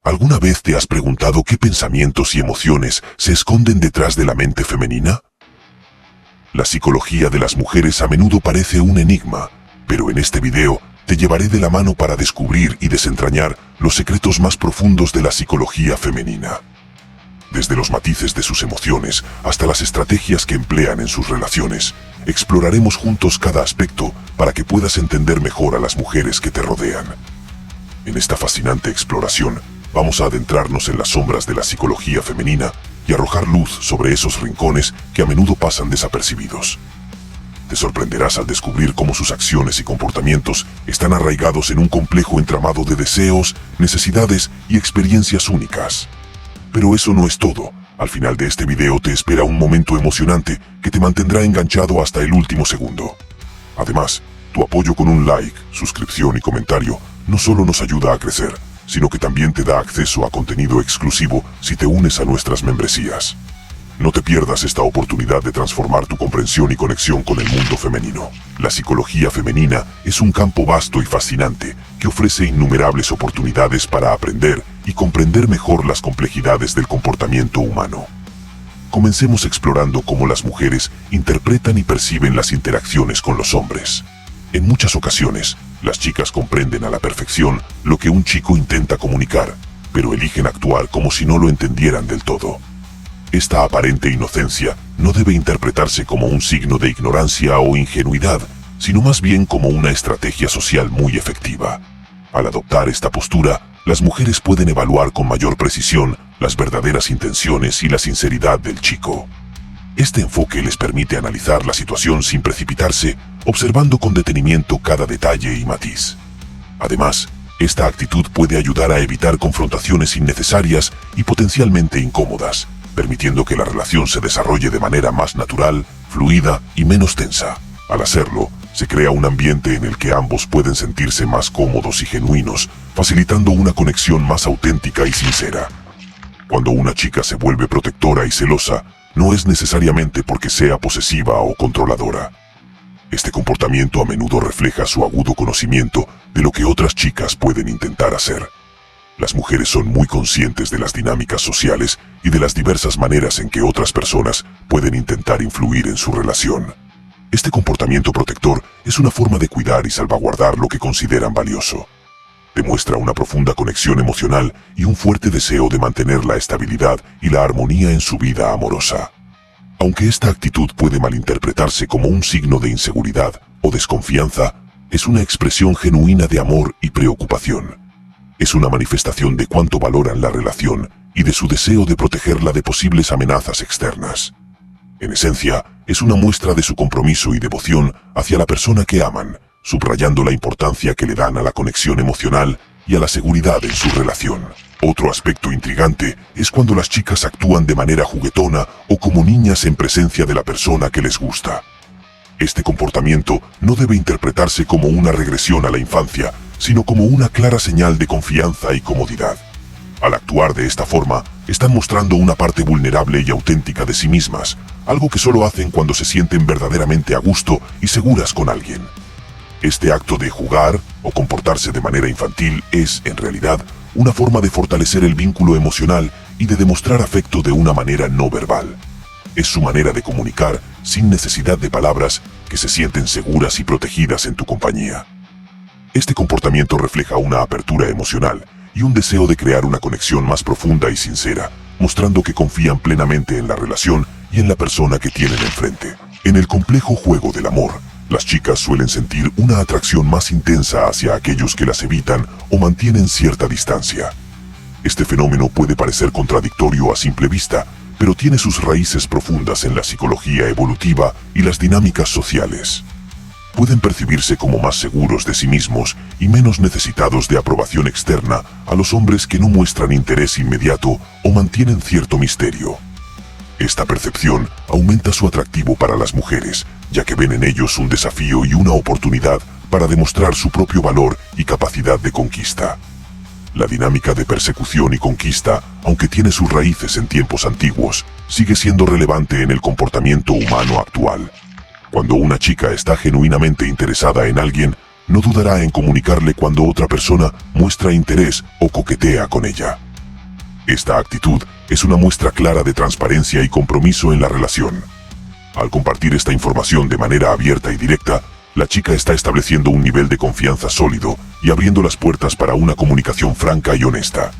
¿Alguna vez te has preguntado qué pensamientos y emociones se esconden detrás de la mente femenina? La psicología de las mujeres a menudo parece un enigma, pero en este video te llevaré de la mano para descubrir y desentrañar los secretos más profundos de la psicología femenina. Desde los matices de sus emociones hasta las estrategias que emplean en sus relaciones, exploraremos juntos cada aspecto para que puedas entender mejor a las mujeres que te rodean. En esta fascinante exploración, vamos a adentrarnos en las sombras de la psicología femenina y arrojar luz sobre esos rincones que a menudo pasan desapercibidos. Te sorprenderás al descubrir cómo sus acciones y comportamientos están arraigados en un complejo entramado de deseos, necesidades y experiencias únicas. Pero eso no es todo. Al final de este video te espera un momento emocionante que te mantendrá enganchado hasta el último segundo. Además, tu apoyo con un like, suscripción y comentario no solo nos ayuda a crecer, sino que también te da acceso a contenido exclusivo si te unes a nuestras membresías. No te pierdas esta oportunidad de transformar tu comprensión y conexión con el mundo femenino. La psicología femenina es un campo vasto y fascinante que ofrece innumerables oportunidades para aprender y comprender mejor las complejidades del comportamiento humano. Comencemos explorando cómo las mujeres interpretan y perciben las interacciones con los hombres. En muchas ocasiones, las chicas comprenden a la perfección lo que un chico intenta comunicar, pero eligen actuar como si no lo entendieran del todo. Esta aparente inocencia no debe interpretarse como un signo de ignorancia o ingenuidad, sino más bien como una estrategia social muy efectiva. Al adoptar esta postura, las mujeres pueden evaluar con mayor precisión las verdaderas intenciones y la sinceridad del chico. Este enfoque les permite analizar la situación sin precipitarse, observando con detenimiento cada detalle y matiz. Además, esta actitud puede ayudar a evitar confrontaciones innecesarias y potencialmente incómodas, permitiendo que la relación se desarrolle de manera más natural, fluida y menos tensa. Al hacerlo, se crea un ambiente en el que ambos pueden sentirse más cómodos y genuinos, facilitando una conexión más auténtica y sincera. Cuando una chica se vuelve protectora y celosa, no es necesariamente porque sea posesiva o controladora. Este comportamiento a menudo refleja su agudo conocimiento de lo que otras chicas pueden intentar hacer. Las mujeres son muy conscientes de las dinámicas sociales y de las diversas maneras en que otras personas pueden intentar influir en su relación. Este comportamiento protector es una forma de cuidar y salvaguardar lo que consideran valioso. Demuestra una profunda conexión emocional y un fuerte deseo de mantener la estabilidad y la armonía en su vida amorosa. Aunque esta actitud puede malinterpretarse como un signo de inseguridad o desconfianza, es una expresión genuina de amor y preocupación. Es una manifestación de cuánto valoran la relación y de su deseo de protegerla de posibles amenazas externas. En esencia, es una muestra de su compromiso y devoción hacia la persona que aman, subrayando la importancia que le dan a la conexión emocional y a la seguridad en su relación. Otro aspecto intrigante es cuando las chicas actúan de manera juguetona o como niñas en presencia de la persona que les gusta. Este comportamiento no debe interpretarse como una regresión a la infancia, sino como una clara señal de confianza y comodidad. Al actuar de esta forma, están mostrando una parte vulnerable y auténtica de sí mismas, algo que solo hacen cuando se sienten verdaderamente a gusto y seguras con alguien. Este acto de jugar o comportarse de manera infantil es, en realidad, una forma de fortalecer el vínculo emocional y de demostrar afecto de una manera no verbal. Es su manera de comunicar, sin necesidad de palabras, que se sienten seguras y protegidas en tu compañía. Este comportamiento refleja una apertura emocional y un deseo de crear una conexión más profunda y sincera, mostrando que confían plenamente en la relación y en la persona que tienen enfrente. En el complejo juego del amor, las chicas suelen sentir una atracción más intensa hacia aquellos que las evitan o mantienen cierta distancia. Este fenómeno puede parecer contradictorio a simple vista, pero tiene sus raíces profundas en la psicología evolutiva y las dinámicas sociales. Pueden percibirse como más seguros de sí mismos y menos necesitados de aprobación externa a los hombres que no muestran interés inmediato o mantienen cierto misterio. Esta percepción aumenta su atractivo para las mujeres, ya que ven en ellos un desafío y una oportunidad para demostrar su propio valor y capacidad de conquista. La dinámica de persecución y conquista, aunque tiene sus raíces en tiempos antiguos, sigue siendo relevante en el comportamiento humano actual. Cuando una chica está genuinamente interesada en alguien, no dudará en comunicarle cuando otra persona muestra interés o coquetea con ella. Esta actitud es una muestra clara de transparencia y compromiso en la relación. Al compartir esta información de manera abierta y directa, la chica está estableciendo un nivel de confianza sólido y abriendo las puertas para una comunicación franca y honesta.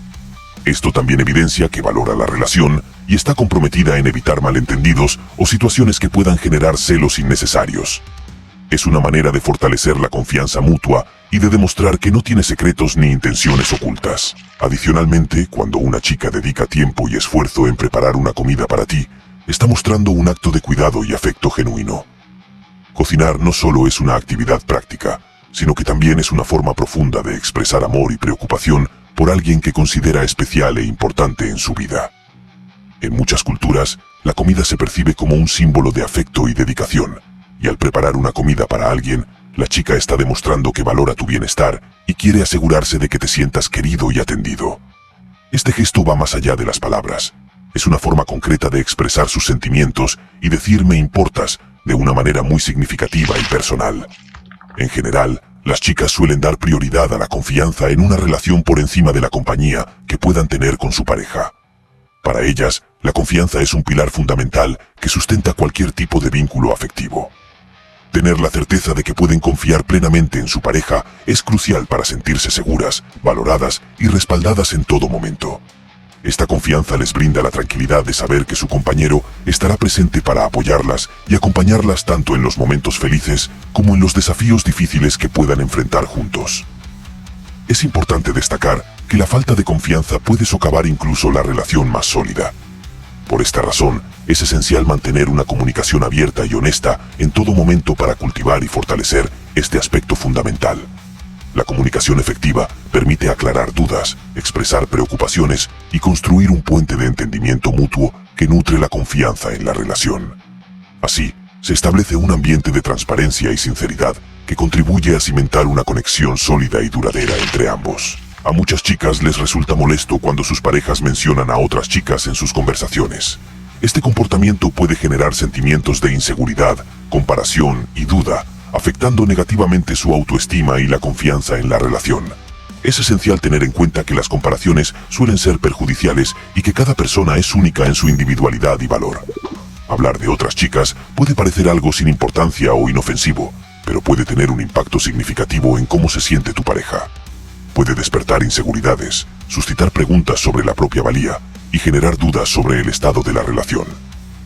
Esto también evidencia que valora la relación y está comprometida en evitar malentendidos o situaciones que puedan generar celos innecesarios. Es una manera de fortalecer la confianza mutua y de demostrar que no tiene secretos ni intenciones ocultas. Adicionalmente, cuando una chica dedica tiempo y esfuerzo en preparar una comida para ti, está mostrando un acto de cuidado y afecto genuino. Cocinar no solo es una actividad práctica, sino que también es una forma profunda de expresar amor y preocupación por alguien que considera especial e importante en su vida. En muchas culturas, la comida se percibe como un símbolo de afecto y dedicación, y al preparar una comida para alguien, la chica está demostrando que valora tu bienestar y quiere asegurarse de que te sientas querido y atendido. Este gesto va más allá de las palabras. Es una forma concreta de expresar sus sentimientos y decir "me importas" de una manera muy significativa y personal. En general, las chicas suelen dar prioridad a la confianza en una relación por encima de la compañía que puedan tener con su pareja. Para ellas, la confianza es un pilar fundamental que sustenta cualquier tipo de vínculo afectivo. Tener la certeza de que pueden confiar plenamente en su pareja es crucial para sentirse seguras, valoradas y respaldadas en todo momento. Esta confianza les brinda la tranquilidad de saber que su compañero estará presente para apoyarlas y acompañarlas tanto en los momentos felices como en los desafíos difíciles que puedan enfrentar juntos. Es importante destacar que la falta de confianza puede socavar incluso la relación más sólida. Por esta razón, es esencial mantener una comunicación abierta y honesta en todo momento para cultivar y fortalecer este aspecto fundamental. La comunicación efectiva permite aclarar dudas, expresar preocupaciones y construir un puente de entendimiento mutuo que nutre la confianza en la relación. Así, se establece un ambiente de transparencia y sinceridad que contribuye a cimentar una conexión sólida y duradera entre ambos. A muchas chicas les resulta molesto cuando sus parejas mencionan a otras chicas en sus conversaciones. Este comportamiento puede generar sentimientos de inseguridad, comparación y duda, afectando negativamente su autoestima y la confianza en la relación. Es esencial tener en cuenta que las comparaciones suelen ser perjudiciales y que cada persona es única en su individualidad y valor. Hablar de otras chicas puede parecer algo sin importancia o inofensivo, pero puede tener un impacto significativo en cómo se siente tu pareja. Puede despertar inseguridades, suscitar preguntas sobre la propia valía y generar dudas sobre el estado de la relación.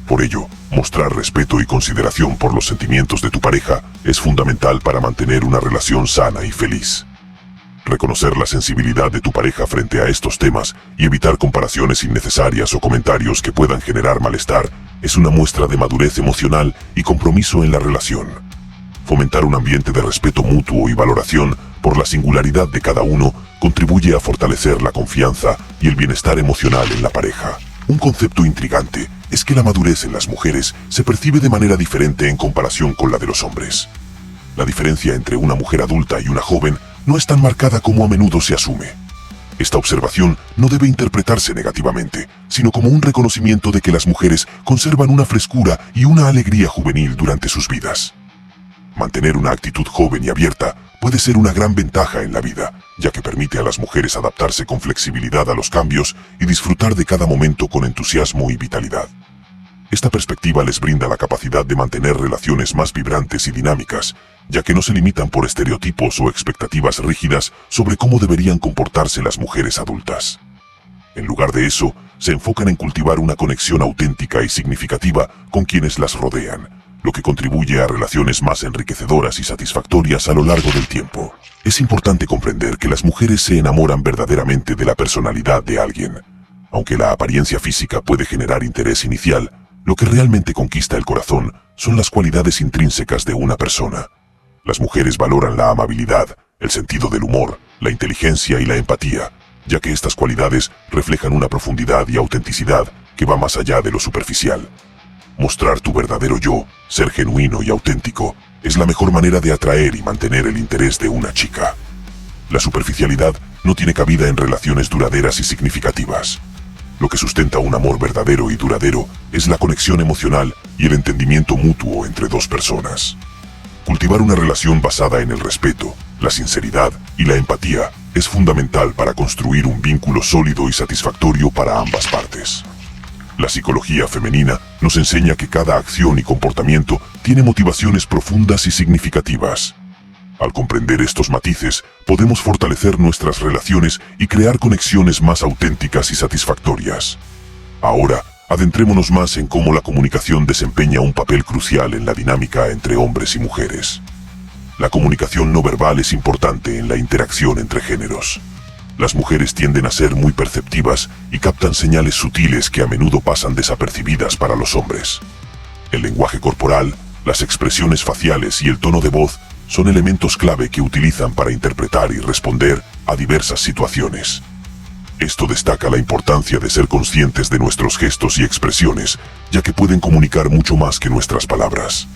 Por ello, mostrar respeto y consideración por los sentimientos de tu pareja es fundamental para mantener una relación sana y feliz. Reconocer la sensibilidad de tu pareja frente a estos temas y evitar comparaciones innecesarias o comentarios que puedan generar malestar es una muestra de madurez emocional y compromiso en la relación. Fomentar un ambiente de respeto mutuo y valoración por la singularidad de cada uno contribuye a fortalecer la confianza y el bienestar emocional en la pareja. Un concepto intrigante es que la madurez en las mujeres se percibe de manera diferente en comparación con la de los hombres. La diferencia entre una mujer adulta y una joven no es tan marcada como a menudo se asume. Esta observación no debe interpretarse negativamente, sino como un reconocimiento de que las mujeres conservan una frescura y una alegría juvenil durante sus vidas. Mantener una actitud joven y abierta puede ser una gran ventaja en la vida, ya que permite a las mujeres adaptarse con flexibilidad a los cambios y disfrutar de cada momento con entusiasmo y vitalidad. Esta perspectiva les brinda la capacidad de mantener relaciones más vibrantes y dinámicas, ya que no se limitan por estereotipos o expectativas rígidas sobre cómo deberían comportarse las mujeres adultas. En lugar de eso, se enfocan en cultivar una conexión auténtica y significativa con quienes las rodean, lo que contribuye a relaciones más enriquecedoras y satisfactorias a lo largo del tiempo. Es importante comprender que las mujeres se enamoran verdaderamente de la personalidad de alguien. Aunque la apariencia física puede generar interés inicial, lo que realmente conquista el corazón son las cualidades intrínsecas de una persona. Las mujeres valoran la amabilidad, el sentido del humor, la inteligencia y la empatía, ya que estas cualidades reflejan una profundidad y autenticidad que va más allá de lo superficial. Mostrar tu verdadero yo, ser genuino y auténtico, es la mejor manera de atraer y mantener el interés de una chica. La superficialidad no tiene cabida en relaciones duraderas y significativas. Lo que sustenta un amor verdadero y duradero es la conexión emocional y el entendimiento mutuo entre dos personas. Cultivar una relación basada en el respeto, la sinceridad y la empatía es fundamental para construir un vínculo sólido y satisfactorio para ambas partes. La psicología femenina nos enseña que cada acción y comportamiento tiene motivaciones profundas y significativas. Al comprender estos matices, podemos fortalecer nuestras relaciones y crear conexiones más auténticas y satisfactorias. Ahora, adentrémonos más en cómo la comunicación desempeña un papel crucial en la dinámica entre hombres y mujeres. La comunicación no verbal es importante en la interacción entre géneros. Las mujeres tienden a ser muy perceptivas y captan señales sutiles que a menudo pasan desapercibidas para los hombres. El lenguaje corporal, las expresiones faciales y el tono de voz son elementos clave que utilizan para interpretar y responder a diversas situaciones. Esto destaca la importancia de ser conscientes de nuestros gestos y expresiones, ya que pueden comunicar mucho más que nuestras palabras.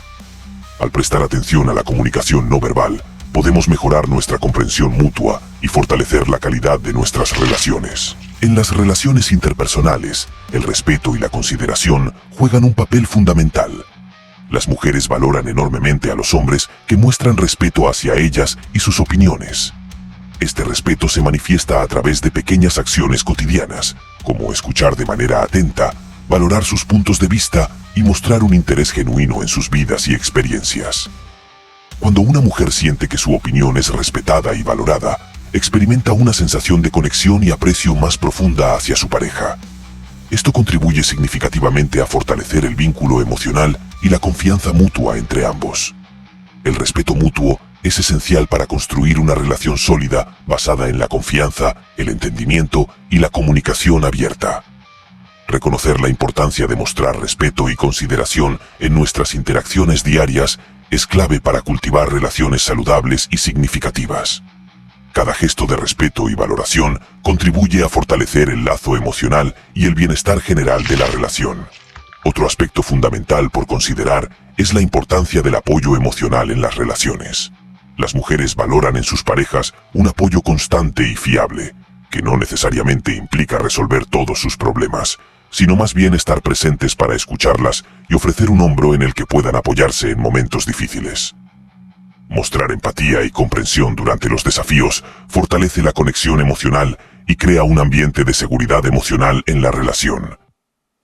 Al prestar atención a la comunicación no verbal, podemos mejorar nuestra comprensión mutua y fortalecer la calidad de nuestras relaciones. En las relaciones interpersonales, el respeto y la consideración juegan un papel fundamental. Las mujeres valoran enormemente a los hombres que muestran respeto hacia ellas y sus opiniones. Este respeto se manifiesta a través de pequeñas acciones cotidianas, como escuchar de manera atenta, valorar sus puntos de vista y mostrar un interés genuino en sus vidas y experiencias. Cuando una mujer siente que su opinión es respetada y valorada, experimenta una sensación de conexión y aprecio más profunda hacia su pareja. Esto contribuye significativamente a fortalecer el vínculo emocional y la confianza mutua entre ambos. El respeto mutuo es esencial para construir una relación sólida basada en la confianza, el entendimiento y la comunicación abierta. Reconocer la importancia de mostrar respeto y consideración en nuestras interacciones diarias es clave para cultivar relaciones saludables y significativas. Cada gesto de respeto y valoración contribuye a fortalecer el lazo emocional y el bienestar general de la relación. Otro aspecto fundamental por considerar es la importancia del apoyo emocional en las relaciones. Las mujeres valoran en sus parejas un apoyo constante y fiable, que no necesariamente implica resolver todos sus problemas, sino más bien estar presentes para escucharlas y ofrecer un hombro en el que puedan apoyarse en momentos difíciles. Mostrar empatía y comprensión durante los desafíos fortalece la conexión emocional y crea un ambiente de seguridad emocional en la relación.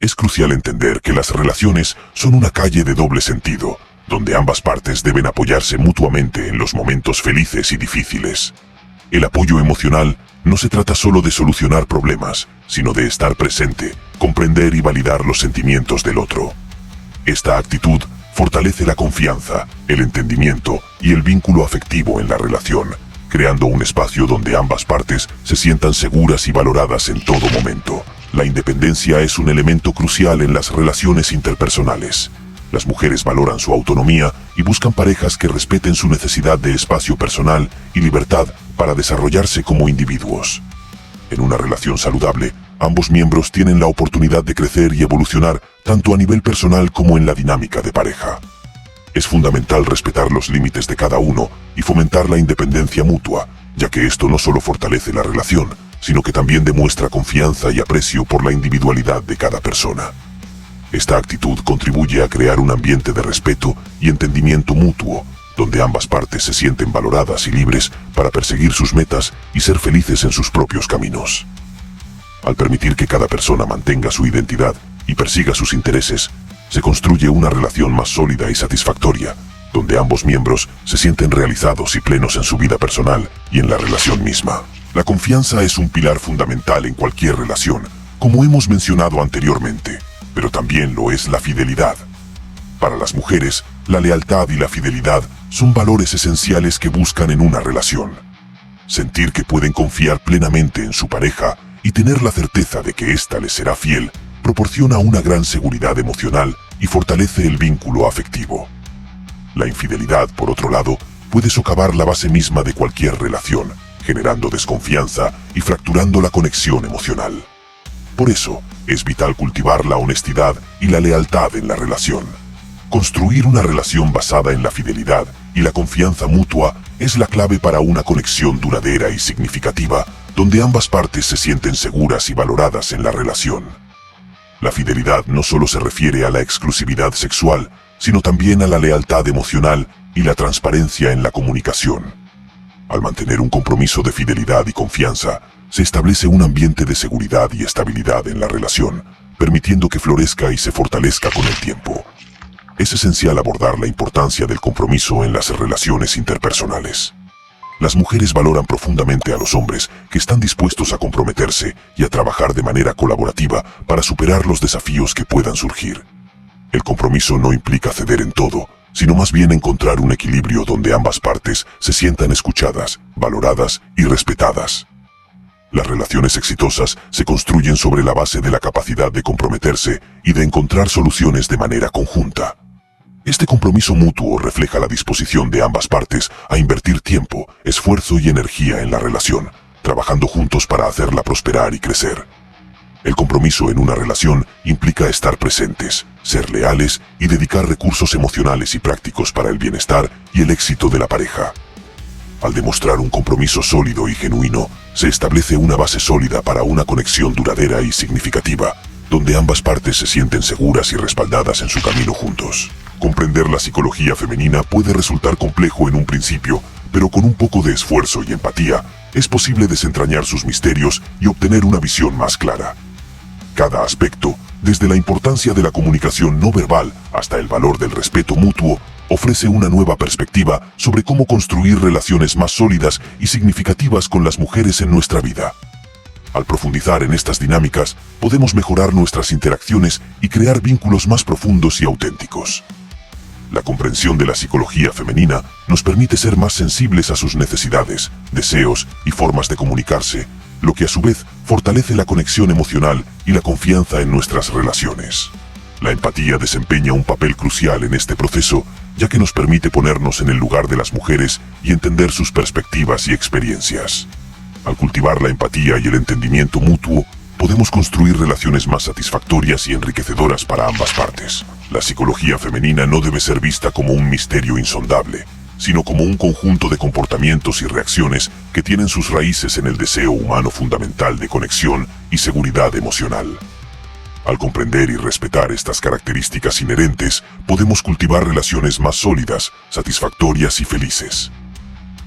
Es crucial entender que las relaciones son una calle de doble sentido, donde ambas partes deben apoyarse mutuamente en los momentos felices y difíciles. El apoyo emocional no se trata solo de solucionar problemas, sino de estar presente, comprender y validar los sentimientos del otro. Esta actitud fortalece la confianza, el entendimiento y el vínculo afectivo en la relación, creando un espacio donde ambas partes se sientan seguras y valoradas en todo momento. La independencia es un elemento crucial en las relaciones interpersonales. Las mujeres valoran su autonomía y buscan parejas que respeten su necesidad de espacio personal y libertad para desarrollarse como individuos. En una relación saludable, ambos miembros tienen la oportunidad de crecer y evolucionar tanto a nivel personal como en la dinámica de pareja. Es fundamental respetar los límites de cada uno y fomentar la independencia mutua, ya que esto no solo fortalece la relación, sino que también demuestra confianza y aprecio por la individualidad de cada persona. Esta actitud contribuye a crear un ambiente de respeto y entendimiento mutuo, donde ambas partes se sienten valoradas y libres para perseguir sus metas y ser felices en sus propios caminos. Al permitir que cada persona mantenga su identidad y persiga sus intereses, se construye una relación más sólida y satisfactoria, donde ambos miembros se sienten realizados y plenos en su vida personal y en la relación misma. La confianza es un pilar fundamental en cualquier relación, como hemos mencionado anteriormente, pero también lo es la fidelidad. Para las mujeres, la lealtad y la fidelidad son valores esenciales que buscan en una relación. Sentir que pueden confiar plenamente en su pareja y tener la certeza de que ésta les será fiel proporciona una gran seguridad emocional y fortalece el vínculo afectivo. La infidelidad, por otro lado, puede socavar la base misma de cualquier relación, generando desconfianza y fracturando la conexión emocional. Por eso, es vital cultivar la honestidad y la lealtad en la relación. Construir una relación basada en la fidelidad y la confianza mutua es la clave para una conexión duradera y significativa, donde ambas partes se sienten seguras y valoradas en la relación. La fidelidad no solo se refiere a la exclusividad sexual, sino también a la lealtad emocional y la transparencia en la comunicación. Al mantener un compromiso de fidelidad y confianza, se establece un ambiente de seguridad y estabilidad en la relación, permitiendo que florezca y se fortalezca con el tiempo. Es esencial abordar la importancia del compromiso en las relaciones interpersonales. Las mujeres valoran profundamente a los hombres que están dispuestos a comprometerse y a trabajar de manera colaborativa para superar los desafíos que puedan surgir. El compromiso no implica ceder en todo, sino más bien encontrar un equilibrio donde ambas partes se sientan escuchadas, valoradas y respetadas. Las relaciones exitosas se construyen sobre la base de la capacidad de comprometerse y de encontrar soluciones de manera conjunta. Este compromiso mutuo refleja la disposición de ambas partes a invertir tiempo, esfuerzo y energía en la relación, trabajando juntos para hacerla prosperar y crecer. El compromiso en una relación implica estar presentes, ser leales y dedicar recursos emocionales y prácticos para el bienestar y el éxito de la pareja. Al demostrar un compromiso sólido y genuino, se establece una base sólida para una conexión duradera y significativa, donde ambas partes se sienten seguras y respaldadas en su camino juntos. Comprender la psicología femenina puede resultar complejo en un principio, pero con un poco de esfuerzo y empatía, es posible desentrañar sus misterios y obtener una visión más clara. Cada aspecto, desde la importancia de la comunicación no verbal hasta el valor del respeto mutuo, ofrece una nueva perspectiva sobre cómo construir relaciones más sólidas y significativas con las mujeres en nuestra vida. Al profundizar en estas dinámicas, podemos mejorar nuestras interacciones y crear vínculos más profundos y auténticos. La comprensión de la psicología femenina nos permite ser más sensibles a sus necesidades, deseos y formas de comunicarse, lo que a su vez fortalece la conexión emocional y la confianza en nuestras relaciones. La empatía desempeña un papel crucial en este proceso, ya que nos permite ponernos en el lugar de las mujeres y entender sus perspectivas y experiencias. Al cultivar la empatía y el entendimiento mutuo, podemos construir relaciones más satisfactorias y enriquecedoras para ambas partes. La psicología femenina no debe ser vista como un misterio insondable, sino como un conjunto de comportamientos y reacciones que tienen sus raíces en el deseo humano fundamental de conexión y seguridad emocional. Al comprender y respetar estas características inherentes, podemos cultivar relaciones más sólidas, satisfactorias y felices.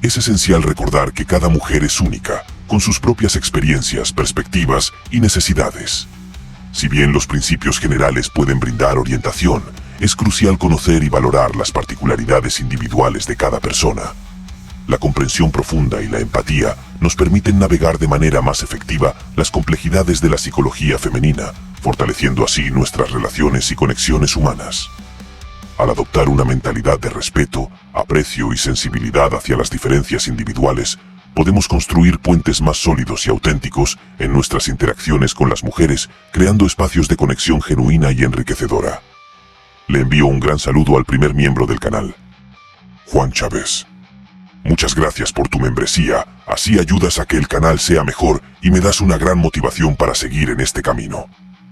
Es esencial recordar que cada mujer es única, con sus propias experiencias, perspectivas y necesidades. Si bien los principios generales pueden brindar orientación, es crucial conocer y valorar las particularidades individuales de cada persona. La comprensión profunda y la empatía nos permiten navegar de manera más efectiva las complejidades de la psicología femenina, fortaleciendo así nuestras relaciones y conexiones humanas. Al adoptar una mentalidad de respeto, aprecio y sensibilidad hacia las diferencias individuales, podemos construir puentes más sólidos y auténticos en nuestras interacciones con las mujeres, creando espacios de conexión genuina y enriquecedora. Le envío un gran saludo al primer miembro del canal, Juan Chávez. Muchas gracias por tu membresía, así ayudas a que el canal sea mejor y me das una gran motivación para seguir en este camino.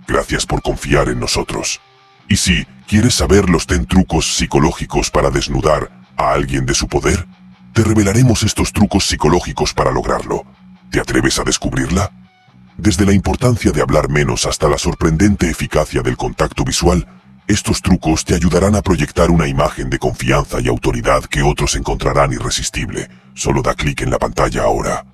Gracias por confiar en nosotros. Y si quieres saber los 10 trucos psicológicos para desnudar a alguien de su poder, te revelaremos estos trucos psicológicos para lograrlo. ¿Te atreves a descubrirla? Desde la importancia de hablar menos hasta la sorprendente eficacia del contacto visual, estos trucos te ayudarán a proyectar una imagen de confianza y autoridad que otros encontrarán irresistible. Solo da clic en la pantalla ahora.